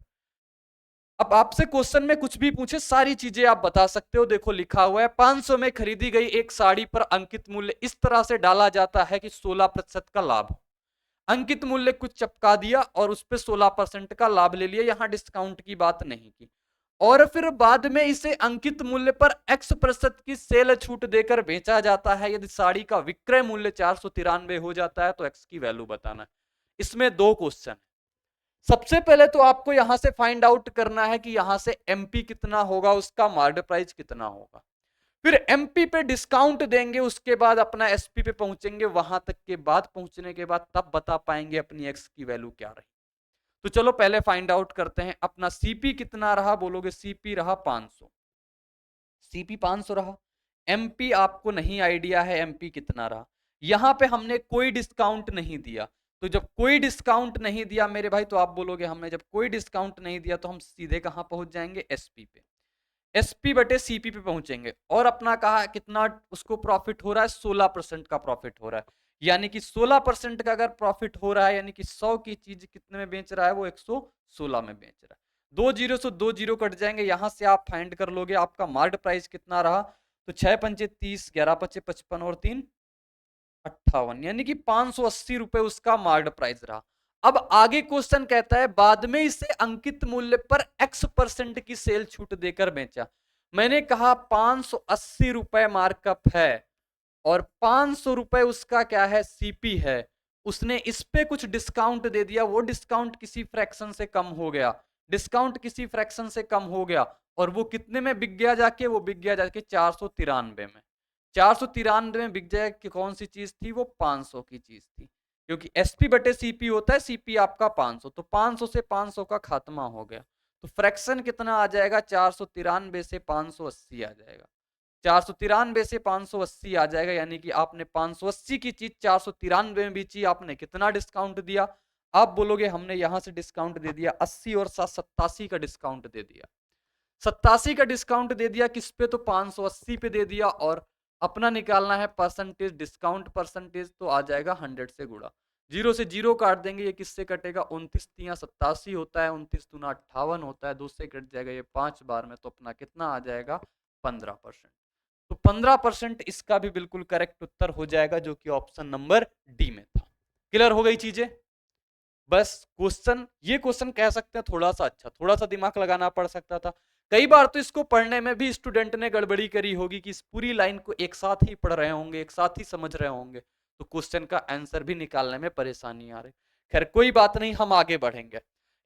अब आपसे क्वेश्चन में कुछ भी पूछे सारी चीजें आप बता सकते हो। देखो लिखा हुआ है 500 में खरीदी गई एक साड़ी पर अंकित मूल्य इस तरह से डाला जाता है कि 16% का लाभ। अंकित मूल्य कुछ चपका दिया और उस पर 16% का लाभ ले लिया, यहां डिस्काउंट की बात नहीं की, और फिर बाद में इसे अंकित मूल्य पर x% की सेल छूट देकर बेचा जाता है। यदि साड़ी का विक्रय मूल्य 493 हो जाता है तो x की वैल्यू बताना है। इसमें दो क्वेश्चन है। सबसे पहले तो आपको यहां से फाइंड आउट करना है कि यहां से एमपी कितना होगा, उसका मार्केट प्राइस कितना होगा, फिर एमपी पे डिस्काउंट देंगे, उसके बाद अपना एसपी पे पहुंचेंगे, वहां तक के बाद पहुंचने के बाद तब बता पाएंगे अपनी एक्स की वैल्यू क्या रही। तो चलो पहले फाइंड आउट करते हैं। अपना सीपी कितना रहा, बोलोगे सीपी रहा 500, सीपी 500 रहा। एमपी आपको नहीं आइडिया है एमपी कितना रहा। यहां पे हमने कोई डिस्काउंट नहीं दिया, तो जब कोई डिस्काउंट नहीं दिया मेरे भाई, तो आप बोलोगे हमने जब कोई डिस्काउंट नहीं दिया तो हम सीधे कहां पहुंच जाएंगे, एसपी पे, एसपी बटे सीपी पे पहुंचेंगे। और अपना कहा कितना उसको प्रॉफिट हो रहा है, 16% का प्रॉफिट हो रहा है। यानी कि 16% का अगर प्रॉफिट हो रहा है, यानी कि 100 की चीज कितने में बेच रहा है, वो 116 में बेच रहा है। 2 जीरो से 2 जीरो कट जाएंगे, यहां से आप फाइंड कर लोगे आपका मार्केट प्राइस कितना रहा। तो 6 पंचे 30, 11 पचे 55 और 3 58, यानी कि 580 रुपए उसका मार्केट प्राइस रहा। अब आगे क्वेश्चन कहता है बाद में इसे अंकित मूल्य पर x% की सेल छूट देकर बेचा। मैंने कहा 580 रुपए मार्कअप है और 500 रुपए उसका क्या है, सीपी है। उसने इस पे कुछ डिस्काउंट दे दिया, वो डिस्काउंट किसी फ्रैक्शन से कम हो गया, डिस्काउंट किसी फ्रैक्शन से कम हो गया, और वो कितने में बिक गया जाके, वो बिक गया जाके 493 में। 493 में बिक जाए कि कौन सी चीज थी, वो 500 की चीज थी, क्योंकि एसपी बटे सीपी होता है, सीपी आपका 500, तो 500 से 500 का खात्मा हो गया। तो फ्रैक्शन कितना आ जाएगा, 493 से 580 आ जाएगा। 493 से 580 आ जाएगा, यानी कि आपने 580 की चीज 493 में बेची, आपने कितना डिस्काउंट दिया। आप बोलोगे हमने यहां से डिस्काउंट दे दिया 80 और 87 का डिस्काउंट दे दिया। 87 का डिस्काउंट दे दिया किस पे, तो 580 पे दे दिया। और अपना निकालना है परसेंटेज, डिस्काउंट परसेंटेज, तो आ जाएगा 100 से गुणा। 0 से 0 काट देंगे, ये किससे कटेगा, 29 तिया 87 होता है, 29 दूना 58 होता है, 2 से कट जाएगा ये 5 बार में, तो अपना कितना आ जाएगा, 15%। तो 15% इसका भी बिल्कुल करेक्ट उत्तर हो जाएगा, जो कि ऑप्शन नंबर डी में था। क्लियर हो गई चीजें। बस क्वेश्चन, ये क्वेश्चन कह सकते हैं थोड़ा सा अच्छा, थोड़ा सा दिमाग लगाना पड़ सकता था। कई बार तो इसको पढ़ने में भी स्टूडेंट ने गड़बड़ी करी होगी कि इस पूरी लाइन को एक साथ ही पढ़ रहे होंगे, एक साथ ही समझ रहे होंगे, तो क्वेश्चन का आंसर भी निकालने में परेशानी आ रही। खैर कोई बात नहीं, हम आगे बढ़ेंगे।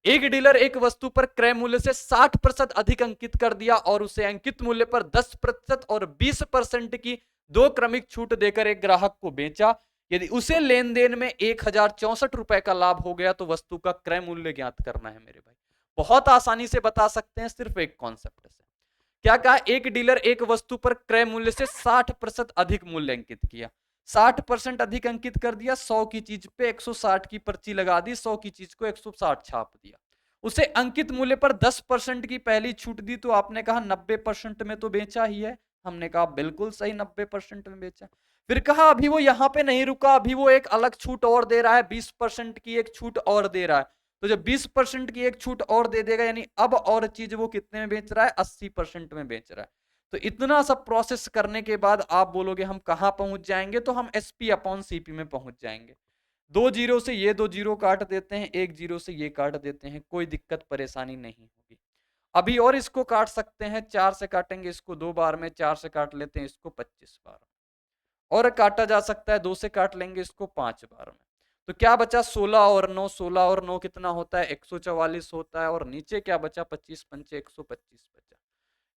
एक डीलर एक वस्तु पर क्रय मूल्य से 60% अधिक अंकित कर दिया और उसे अंकित मूल्य पर 10% और 20% की 2 क्रमिक छूट देकर एक ग्राहक को बेचा। यदि उसे लेन देन में 1064 रुपए का लाभ हो गया तो वस्तु का क्रय मूल्य ज्ञात करना है मेरे भाई। बहुत आसानी से बता सकते हैं सिर्फ एक कॉन्सेप्ट से। क्या कहा, एक डीलर एक वस्तु पर क्रय मूल्य से 60% अधिक मूल्य अंकित किया। 60% अधिक अंकित कर दिया, 100 की चीज पे 160 की पर्ची लगा दी, 100 की चीज को 160 छाप दिया। उसे अंकित मूल्य पर 10% की पहली छूट दी, तो आपने कहा 90% में तो बेचा ही है। हमने कहा बिल्कुल सही, 90% में बेचा। फिर कहा अभी वो यहां पे नहीं रुका, अभी वो एक अलग छूट और दे रहा है, 20% की एक छूट और दे रहा है। तो जब 20% की एक छूट और दे देगा, यानी अब और चीज वो कितने में बेच रहा है, 80% में बेच रहा है। तो इतना सब प्रोसेस करने के बाद आप बोलोगे हम कहां पहुंच जाएंगे, तो हम एसपी अपॉन सीपी में पहुंच जाएंगे। 2 जीरो से ये 2 जीरो काट देते हैं, 1 जीरो से ये काट देते हैं, कोई दिक्कत परेशानी नहीं होगी। अभी और इसको काट सकते हैं, 4 से काटेंगे इसको 2 बार में, 4 से काट लेते हैं इसको 25 बार में, और काटा जा सकता है 2 से काट लेंगे इसको 5 बार में। तो क्या बचा, 16 और 9, 16 और 9 कितना होता है, 144 होता है, और नीचे क्या बचा, 25 पंचे 125 बचा।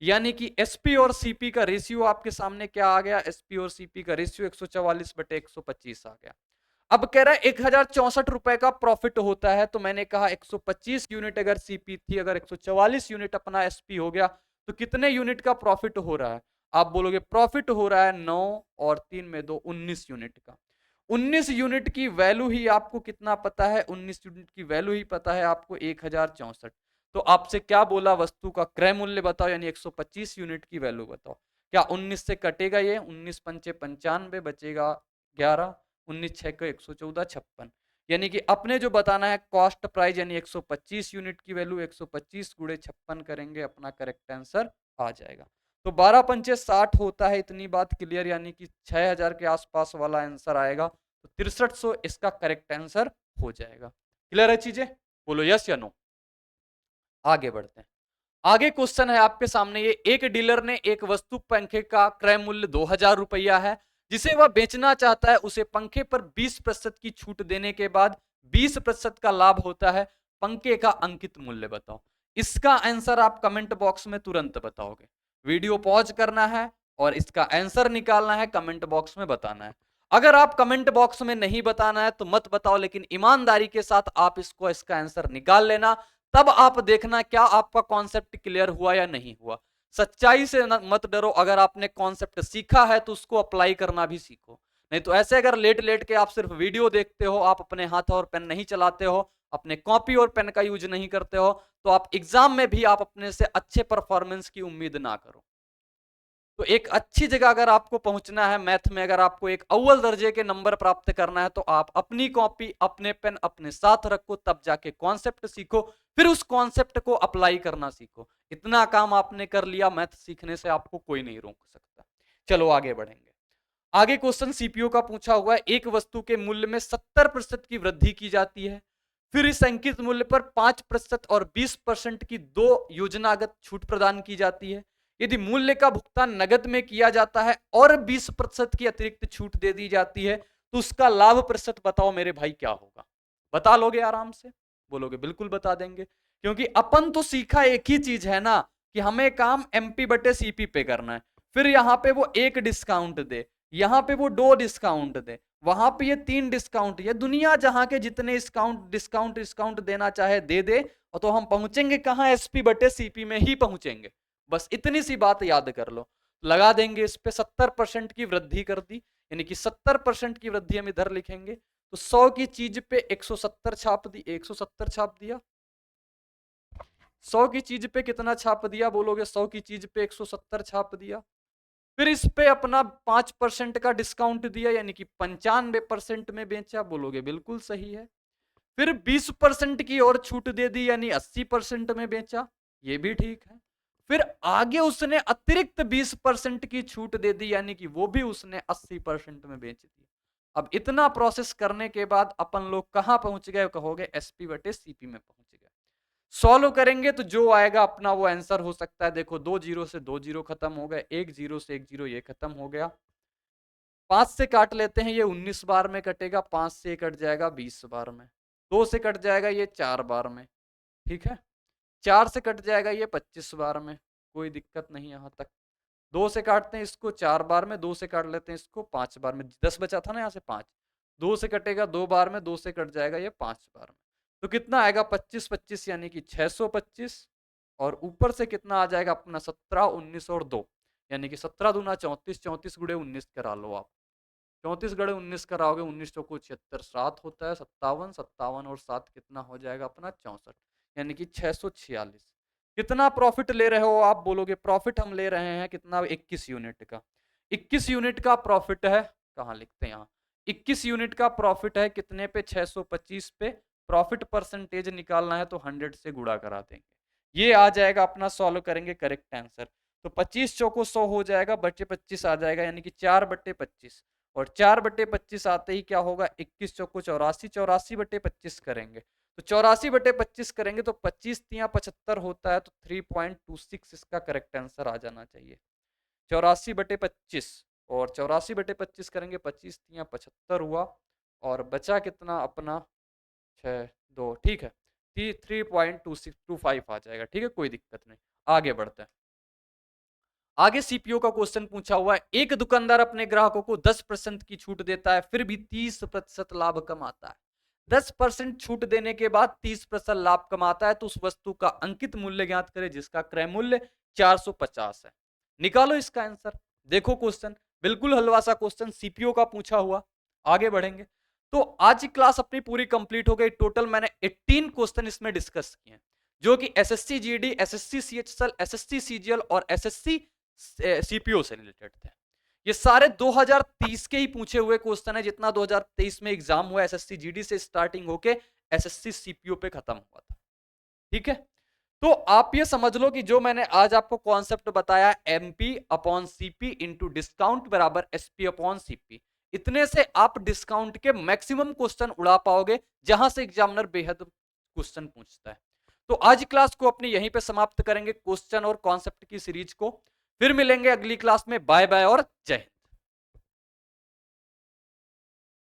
यानी कि एसपी और सीपी का रेशियो आपके सामने क्या आ गया, एसपी और सीपी का रेशियो 144 बटे 125 आ गया। अब कह रहा है 1064 रुपए का प्रॉफिट होता है, तो मैंने कहा 125 यूनिट अगर सीपी थी, अगर 144 यूनिट अपना एसपी हो गया, तो कितने यूनिट का प्रॉफिट हो रहा है। आप बोलोगे प्रॉफिट हो रहा है 9 और 3 में 2, 19 यूनिट का। 19 यूनिट की वैल्यू ही आपको कितना पता है, 19 यूनिट की वैल्यू ही पता है आपको 1064। तो आपसे क्या बोला, वस्तु का क्रय मूल्य बताओ, यानी 125 यूनिट की वैल्यू बताओ। क्या 19 से कटेगा, ये 19 पंचे 95 बचेगा 11, 19 छः को 114, 56। यानी कि अपने जो बताना है कॉस्ट प्राइस, यानी 125 यूनिट की वैल्यू 125 गुणे 56 करेंगे, अपना करेक्ट आंसर आ जाएगा। तो 12 पंचे 60 होता है, इतनी बात क्लियर, यानी कि 6000 के आसपास वाला आंसर आएगा। तो 6300 इसका करेक्ट आंसर हो जाएगा। क्लियर है चीजें, बोलो यस या नो। आगे बढ़ते हैं। आगे क्वेश्चन है आपके सामने, ये एक डीलर ने एक वस्तु पंखे का क्रय मूल्य 2000 रुपया है, जिसे वह बेचना चाहता है। उसे पंखे पर 20% की छूट देने के बाद 20% का लाभ होता है। पंखे का अंकित मूल्य बताओ। इसका आंसर आप कमेंट बॉक्स में तुरंत बताओगे। वीडियो पॉज करना है और इसका आंसर निकालना है, कमेंट बॉक्स में बताना है। अगर आप कमेंट बॉक्स में नहीं बताना है तो मत बताओ, लेकिन ईमानदारी के साथ आप इसका आंसर निकाल लेना, तब आप देखना क्या आपका कॉन्सेप्ट क्लियर हुआ या नहीं हुआ। सच्चाई से मत डरो, अगर आपने कॉन्सेप्ट सीखा है तो उसको अप्लाई करना भी सीखो। नहीं तो ऐसे अगर लेट लेट के आप सिर्फ वीडियो देखते हो, आप अपने हाथ और पेन नहीं चलाते हो, अपने कॉपी और पेन का यूज नहीं करते हो, तो आप एग्जाम में भी आप अपने से अच्छे परफॉर्मेंस की उम्मीद ना करो। तो एक अच्छी जगह अगर आपको पहुंचना है मैथ में, अगर आपको एक अव्वल दर्जे के नंबर प्राप्त करना है, तो आप अपनी कॉपी, अपने पेन अपने साथ रखो, तब जाके कॉन्सेप्ट सीखो, फिर उस कॉन्सेप्ट को अप्लाई करना सीखो। इतना काम आपने कर लिया, मैथ सीखने से आपको कोई नहीं रोक सकता। चलो आगे बढ़ेंगे। आगे क्वेश्चन सीपीओ का पूछा हुआ है, एक वस्तु के मूल्य में 70% की वृद्धि की जाती है, फिर इस अंकित मूल्य पर 5% और 20% की दो योजनागत छूट प्रदान की जाती है। यदि मूल्य का भुगतान नगद में किया जाता है और 20% की अतिरिक्त छूट दे दी जाती है, तो उसका लाभ प्रतिशत बताओ मेरे भाई क्या होगा? बता लोगे आराम से? बोलोगे बिल्कुल बता देंगे, क्योंकि अपन तो सीखा एक ही चीज है ना, कि हमें काम एमपी बटे सीपी पे करना है। फिर यहाँ पे वो एक डिस्काउंट दे, यहाँ पे वो 2 डिस्काउंट दे, वहां पे ये 3 डिस्काउंट, ये दुनिया जहां के जितने डिस्काउंट डिस्काउंट देना चाहे दे दे, और तो हम पहुंचेंगे कहां? एसपी बटे सीपी में ही पहुंचेंगे। बस इतनी सी बात याद कर लो। लगा देंगे इस पे 70% की वृद्धि कर दी, यानी कि 70% की वृद्धि हम इधर लिखेंगे, तो 100 की चीज पे 170 छाप दी, 170 छाप दिया। 100 की चीज पे कितना छाप दिया बोलोगे? 100 की चीज पे 170 छाप दिया। फिर इस पे अपना 5% का डिस्काउंट दिया, यानी कि 95% में बेचा, बोलोगे बिल्कुल सही है। फिर 20% की और छूट दे दी, यानी 80% में बेचा, ये भी ठीक है। फिर आगे उसने अतिरिक्त 20% की छूट दे दी, यानी कि वो भी उसने 80% में बेच दी। अब इतना प्रोसेस करने के बाद अपन लोग कहां पहुंच गए? कहोगे एसपी बटे सीपी में पहुंच गए। सॉल्व करेंगे तो जो आएगा अपना वो आंसर हो सकता है। देखो 2 जीरो से 2 जीरो खत्म हो गए, 1 जीरो से 1 जीरो ये खत्म हो गया, 5 से काट लेते हैं, ये 19 बार में कटेगा, 5 से कट जाएगा 20 बार में, 2 से कट जाएगा ये 4 बार में, ठीक है, 4 से कट जाएगा ये 25 बार में, कोई दिक्कत नहीं यहां तक। 2 से काटते हैं इसको 4 बार में, 2 से काट लेते हैं इसको 5 बार में, 10 बचा था ना यहाँ से 5, 2 से कटेगा 2 बार में, 2 से कट जाएगा ये 5 बार में, तो कितना आएगा? 25 25 यानी कि 625, और ऊपर से कितना आ जाएगा अपना? 17 19 और 2, यानी कि 17 दूना 34, 34 गुड़े 19 करा लो आप, 34 गड़े 19 कराओगे, 19 चौको 76, 7 होता है 57, 57 और 7 कितना हो जाएगा अपना? 64, यानी कि 646। कितना प्रॉफिट ले रहे हो आप? बोलोगे प्रॉफिट हम ले रहे हैं कितना? 21 यूनिट का। 21 यूनिट का प्रॉफिट है, कहाँ लिखते हैं यहाँ, 21 यूनिट का प्रॉफिट है, कितने पे? 625 पे। प्रॉफिट परसेंटेज निकालना है तो 100 से गुणा करा देंगे, ये आ जाएगा अपना, सॉल्व करेंगे करेक्ट आंसर। तो 25 चौको 100 हो जाएगा, बचे 25 आ जाएगा, यानी कि 4 बटे 25, और 4 बटे 25 आते ही क्या होगा? 21 चौको 84, 84 बटे 25 करेंगे, तो 84 बटे 25 करेंगे तो 25 तिया 75 होता है, तो 3.26 इसका करेक्ट आंसर आ जाना चाहिए। 84 बटे 25 और 84 बटे 25 करेंगे, 25 तिया 75 हुआ, और बचा कितना अपना? 6 2, ठीक है, 3.2625 आ जाएगा, ठीक है, कोई दिक्कत नहीं। आगे बढ़ते हैं। आगे सीपीओ का क्वेश्चन पूछा हुआ है, एक दुकानदार अपने ग्राहकों को 10% की छूट देता है, फिर भी 30% लाभ कमाता है। 10% छूट देने के बाद 30% लाभ कमाता है, तो उस वस्तु का अंकित मूल्य ज्ञात करें जिसका क्रय मूल्य 450 है। निकालो इसका आंसर। देखो क्वेश्चन बिल्कुल हलवा सा क्वेश्चन सीपीओ का पूछा हुआ। आगे बढ़ेंगे। तो आज की क्लास अपनी पूरी कंप्लीट हो गई। टोटल मैंने 18 क्वेश्चन इसमें डिस्कस किए, जो कि SSC GD, SSC CHSL, SSC CGL और एसएससी सीपीओ से रिलेटेड थे। ये सारे 2030 के ही पूछे हुए क्वेश्चन है, जितना 2023 में एग्जाम हुआ एसएससी जीडी से स्टार्टिंग होके एसएससी सीपीओ पे खत्म हुआ था, ठीक है। तो आप ये समझ लो कि जो मैंने आज आपको कॉन्सेप्ट बताया, MP upon CP into discount बराबर एसपी अपॉन सीपी, इतने से आप डिस्काउंट के मैक्सिमम क्वेश्चन उड़ा पाओगे, जहां से एग्जामिनर बेहद क्वेश्चन पूछता है। तो आज क्लास को अपनी यहीं पे समाप्त करेंगे, क्वेश्चन और कॉन्सेप्ट की सीरीज को। फिर मिलेंगे अगली क्लास में। बाय बाय और जय हिंद।